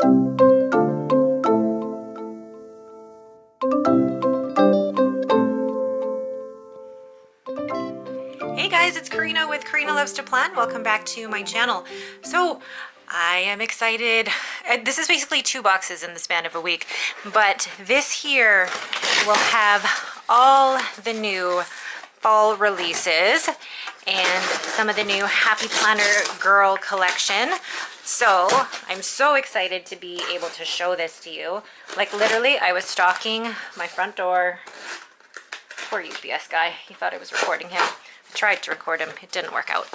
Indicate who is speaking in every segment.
Speaker 1: Hey guys, it's Karina with Karina Loves to Plan. Welcome back to my channel. So I am excited. This is basically 2 boxes in the span of a week, but this here will have all the new fall releases and some of the new Happy Planner Girl collection. So I'm so excited to be able to show this to you. Like literally, I was stalking my front door. Poor UPS guy, he thought I was recording him. I tried to record him, it didn't work out.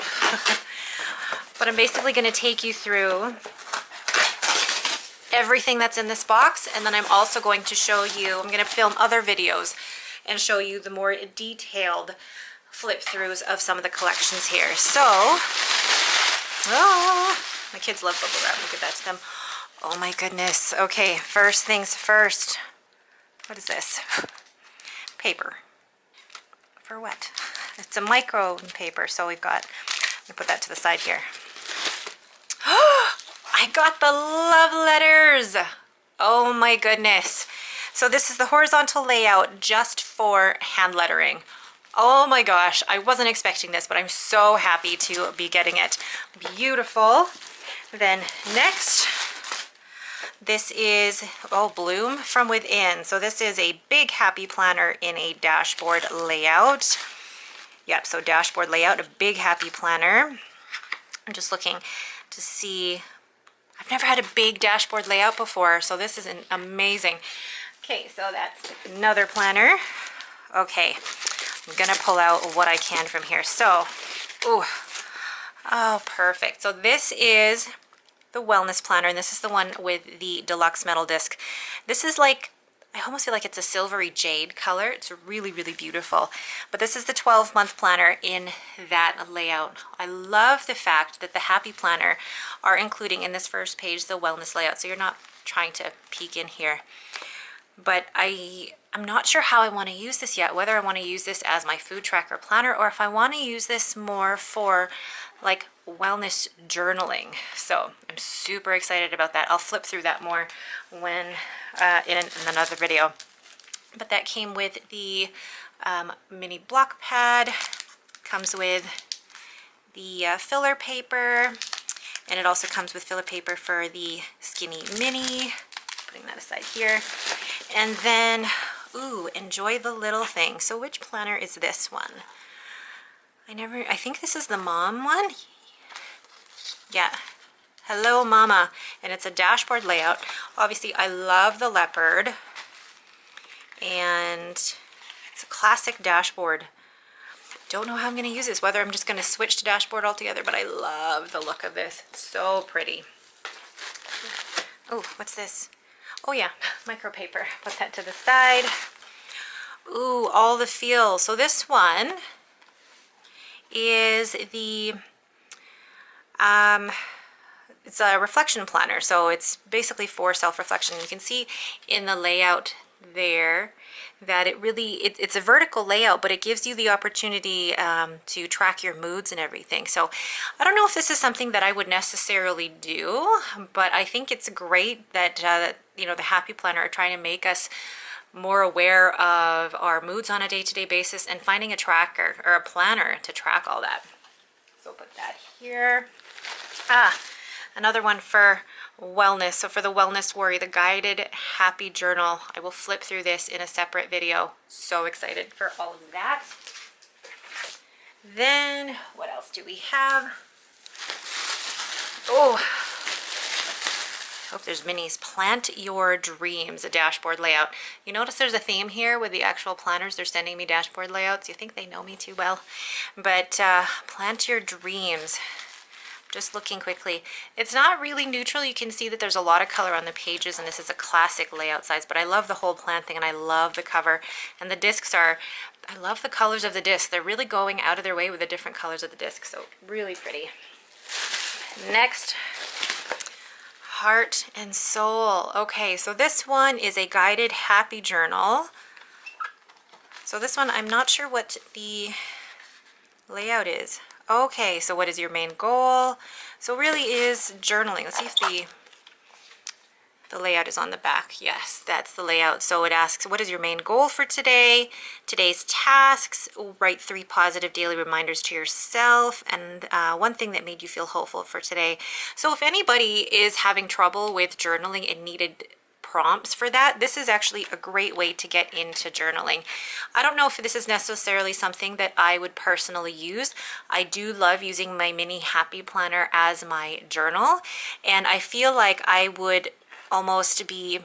Speaker 1: But I'm basically going to take you through everything that's in this box, and then I'm also going to show you, I'm going to film other videos and show you the more detailed flip throughs of some of the collections here. So, my kids love bubble wrap, we'll give that to them. Oh my goodness. Okay, first things first. What is this? Paper. For what? It's a micro paper, so we've got, let me put that to the side here. I got the love letters. Oh my goodness. So this is the horizontal layout just for hand lettering. Oh my gosh, I wasn't expecting this, but I'm so happy to be getting it. Beautiful. Then next, this is, oh, Bloom from Within. So this is a big happy planner in a dashboard layout. Yep, so dashboard layout, a big happy planner. I'm just looking to see, I've never had a big dashboard layout before, so this is amazing. Okay, so that's another planner. Okay, I'm gonna pull out what I can from here. So, ooh, oh, perfect. So this is the wellness planner, and this is the one with the deluxe metal disc. This is like, I almost feel like it's a silvery jade color. It's really, really beautiful. But this is the 12-month planner in that layout. I love the fact that the Happy Planner are including in this first page the wellness layout, so you're not trying to peek in here. But I'm not sure how I want to use this yet, whether I want to use this as my food tracker planner or if I want to use this more for like wellness journaling. So I'm super excited about that. I'll flip through that more when in another video. But that came with the mini block pad, comes with the filler paper, and it also comes with filler paper for the skinny mini. Putting that aside here. And then, ooh, enjoy the little thing. So which planner is this one? I think this is the mom one. Yeah. Hello Mama. And it's a dashboard layout. Obviously, I love the leopard. And it's a classic dashboard. Don't know how I'm going to use this, whether I'm just going to switch to dashboard altogether, but I love the look of this. It's so pretty. Oh, what's this? Oh yeah, micro paper. Put that to the side. Ooh, all the feels. So this one is the it's a reflection planner, so it's basically for self-reflection. You can see in the layout there that it's a vertical layout, but it gives you the opportunity to track your moods and everything. So I don't know if this is something that I would necessarily do, but I think it's great that you know, the Happy Planner are trying to make us more aware of our moods on a day-to-day basis and finding a tracker or a planner to track all that. So put that here. Another one for wellness. So for the Wellness Worry, the guided happy journal. I will flip through this in a separate video. So excited for all of that. Then what else do we have? Oh, I hope there's minis. Plant Your Dreams, a dashboard layout. You notice there's a theme here with the actual planners. They're sending me dashboard layouts. You think they know me too well. But Plant Your Dreams. Just looking quickly. It's not really neutral. You can see that there's a lot of color on the pages, and this is a classic layout size, but I love the whole plan thing, and I love the cover. And the discs I love the colors of the disc. They're really going out of their way with the different colors of the disc, so really pretty. Next, Heart and Soul. Okay, so this one is a guided happy journal. So this one, I'm not sure what the layout is. Okay, so what is your main goal? So really is journaling. Let's see if The layout is on the back. Yes, that's the layout. So it asks, what is your main goal for today? Today's tasks, write 3 positive daily reminders to yourself, and one thing that made you feel hopeful for today. So if anybody is having trouble with journaling and needed prompts for that, this is actually a great way to get into journaling. I don't know if this is necessarily something that I would personally use. I do love using my mini happy planner as my journal, and I feel like I would almost be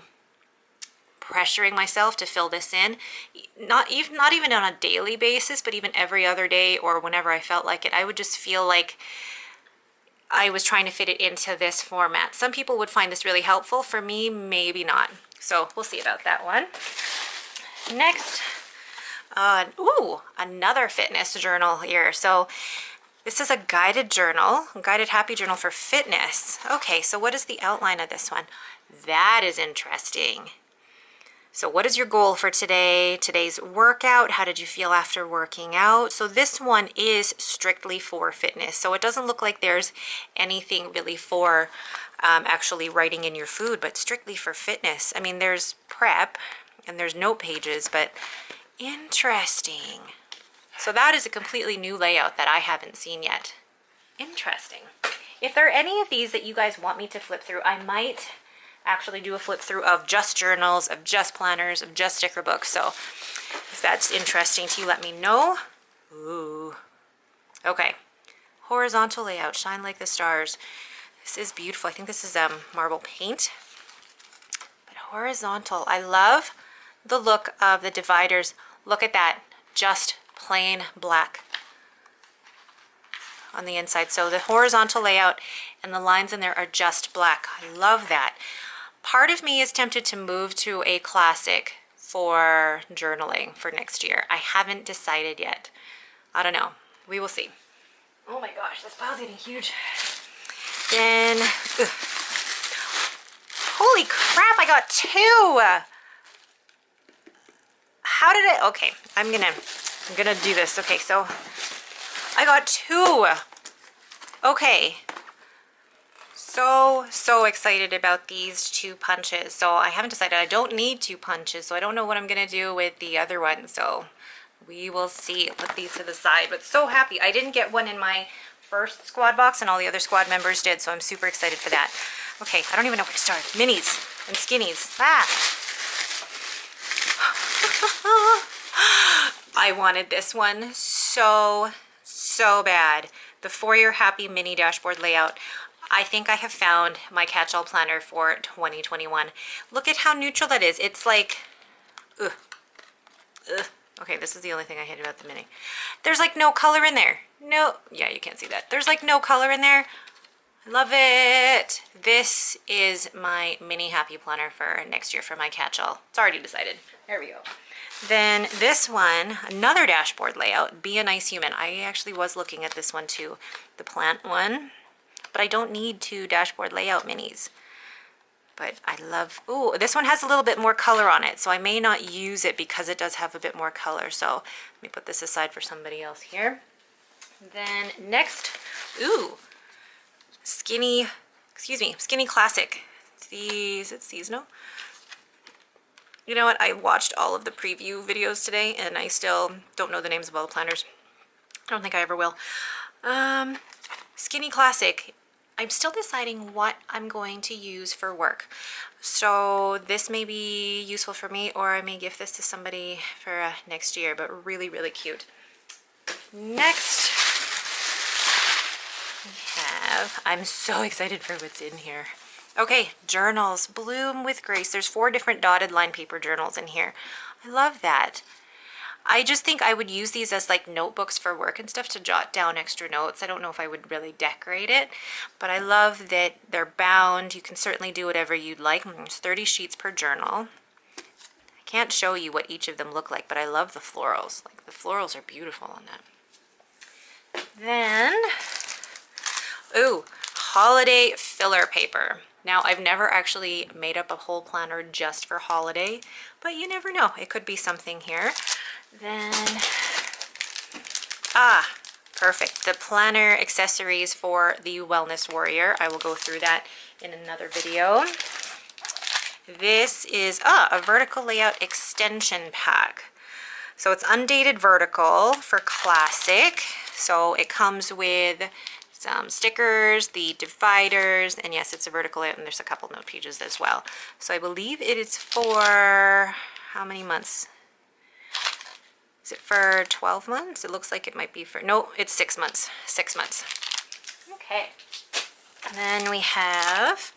Speaker 1: pressuring myself to fill this in, not even on a daily basis, but even every other day or whenever I felt like it. I would just feel like I was trying to fit it into this format. Some people would find this really helpful. For me, maybe not. So we'll see about that one. Next, ooh, another fitness journal here. So this is a guided journal, a guided happy journal for fitness. Okay, so what is the outline of this one? That is interesting. So what is your goal for today? Today's workout, how did you feel after working out? So this one is strictly for fitness. So it doesn't look like there's anything really for actually writing in your food, but strictly for fitness. I mean, there's prep and there's note pages, but interesting. So that is a completely new layout that I haven't seen yet. Interesting. If there are any of these that you guys want me to flip through, I might actually do a flip through of just journals, of just planners, of just sticker books. So if that's interesting to you, let me know. Ooh. Okay. Horizontal layout, shine like the stars. This is beautiful. I think this is marble paint. But horizontal, I love the look of the dividers. Look at that, just plain black on the inside. So the horizontal layout and the lines in there are just black. I love that. Part of me is tempted to move to a classic for journaling for next year. I haven't decided yet. I don't know. We will see. Oh my gosh, this pile's getting huge. Then, holy crap, I got 2. How did it, okay, I'm gonna do this. Okay, so I got 2. Okay. So excited about these 2 punches. So I haven't decided. I don't need 2 punches, so I don't know what I'm gonna do with the other one. So we will see. Put these to the side, but so happy. I didn't get one in my first squad box and all the other squad members did, so I'm super excited for that. Okay, I don't even know where to start. Minis and skinnies. I wanted this one so bad. The For Your Happy mini dashboard layout. I think I have found my catch-all planner for 2021. Look at how neutral that is. It's like, okay, this is the only thing I hate about the mini. There's like no color in there. No, yeah, you can't see that. There's like no color in there. I love it. This is my mini happy planner for next year for my catch-all. It's already decided. There we go. Then this one, another dashboard layout, Be a Nice Human. I actually was looking at this one too, the plant one. But I don't need 2 dashboard layout minis. But I love, ooh, this one has a little bit more color on it, so I may not use it because it does have a bit more color. So let me put this aside for somebody else here. Then next, ooh, Skinny Classic. Is it seasonal? You know what? I watched all of the preview videos today, and I still don't know the names of all the planners. I don't think I ever will. Skinny Classic. I'm still deciding what I'm going to use for work. So this may be useful for me, or I may give this to somebody for next year, but really, really cute. Next, we have, I'm so excited for what's in here. Okay, journals, Bloom with Grace. There's 4 different dotted line paper journals in here. I love that. I just think I would use these as like notebooks for work and stuff to jot down extra notes. I don't know if I would really decorate it, but I love that they're bound. You can certainly do whatever you'd like. There's 30 sheets per journal. I can't show you what each of them look like, but I love the florals. Like the florals are beautiful on that. Then, ooh, holiday filler paper. Now, I've never actually made up a whole planner just for holiday, but you never know. It could be something here. Then, perfect. The planner accessories for the Wellness Warrior. I will go through that in another video. This is a vertical layout extension pack. So it's undated vertical for classic. So it comes with some stickers, the dividers, and yes, it's a vertical layout, and there's a couple note pages as well. So I believe it is for how many months? Is it for 12 months? It looks like it might be for, no, it's 6 months. 6 months. Okay. And then we have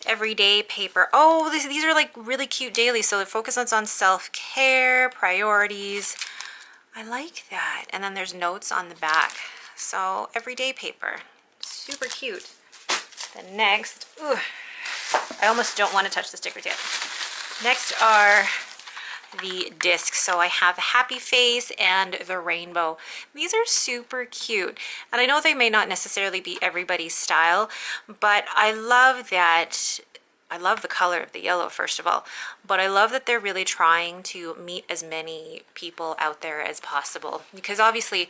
Speaker 1: everyday paper. Oh, these are like really cute dailies. So the focus is on self-care, priorities. I like that. And then there's notes on the back. So everyday paper, super cute. Then next, ooh, I almost don't want to touch the stickers yet. Next are the discs. So I have the happy face and the rainbow. These are super cute. And I know they may not necessarily be everybody's style, but I love that. I love the color of the yellow, first of all, but I love that they're really trying to meet as many people out there as possible, because obviously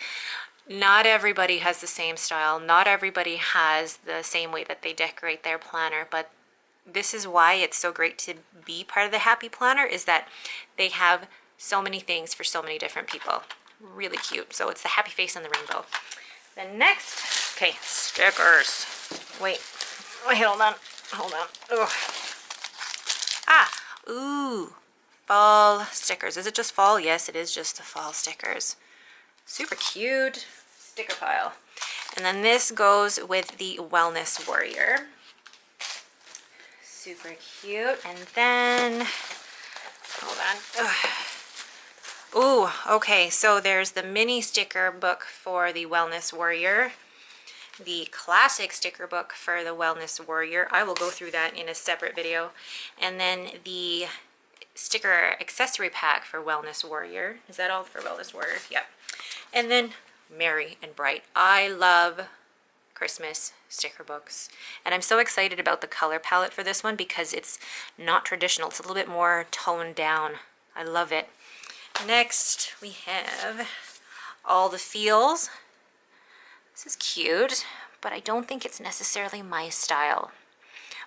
Speaker 1: not everybody has the same style. Not everybody has the same way that they decorate their planner, but this is why it's so great to be part of the Happy Planner, is that they have so many things for so many different people. Really cute. So it's the happy face and the rainbow. Then next, okay, stickers. Wait, hold on. Ugh. Ooh, fall stickers. Is it just fall? Yes, it is just the fall stickers. Super cute sticker pile. And then this goes with the Wellness Warrior. Super cute. And then, hold on. Ugh. Ooh, okay, so there's the mini sticker book for the Wellness Warrior, the classic sticker book for the Wellness Warrior. I will go through that in a separate video. And then the sticker accessory pack for Wellness Warrior. Is that all for Wellness Warrior? Yep. And then Merry and Bright. I love Christmas sticker books, and I'm so excited about the color palette for this one because it's not traditional. It's a little bit more toned down. I love it. Next we have All the Feels. This is cute, but I don't think it's necessarily my style,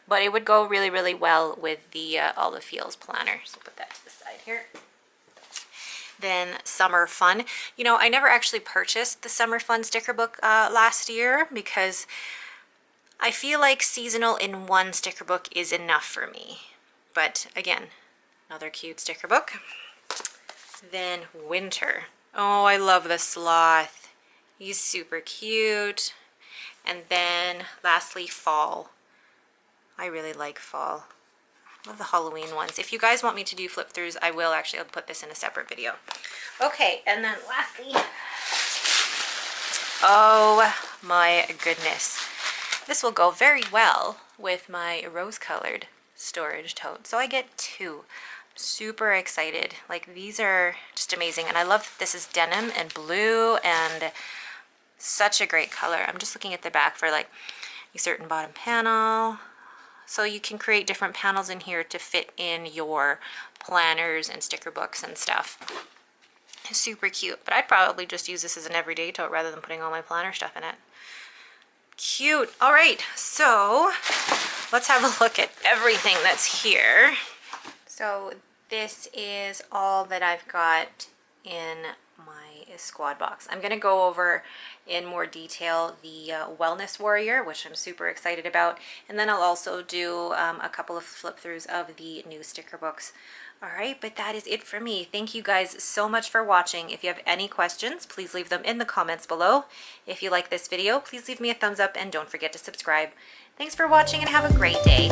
Speaker 1: but it would go really, really well with the All the Feels planner. So put that to the side here. Then Summer Fun. You know, I never actually purchased the Summer Fun sticker book last year because I feel like seasonal in one sticker book is enough for me. But again, another cute sticker book. Then Winter. Oh, I love the sloth. He's super cute. And then lastly, Fall. I really like fall. Love the Halloween ones. If you guys want me to do flip throughs, I will actually. I'll put this in a separate video. Okay, and then lastly, oh my goodness, this will go very well with my rose-colored storage tote. So I get 2. Super excited. Like, these are just amazing, and I love that this is denim and blue and such a great color. I'm just looking at the back for like a certain bottom panel. So you can create different panels in here to fit in your planners and sticker books and stuff. Super cute, but I'd probably just use this as an everyday tote rather than putting all my planner stuff in it. Cute. All right, so let's have a look at everything that's here. So this is all that I've got in my squad box. I'm going to go over in more detail the Wellness Warrior, which I'm super excited about, and then I'll also do a couple of flip throughs of the new sticker books. All right, but that is it for me. Thank you guys so much for watching. If you have any questions, please leave them in the comments below. If you like this video, please leave me a thumbs up and don't forget to subscribe. Thanks for watching and have a great day.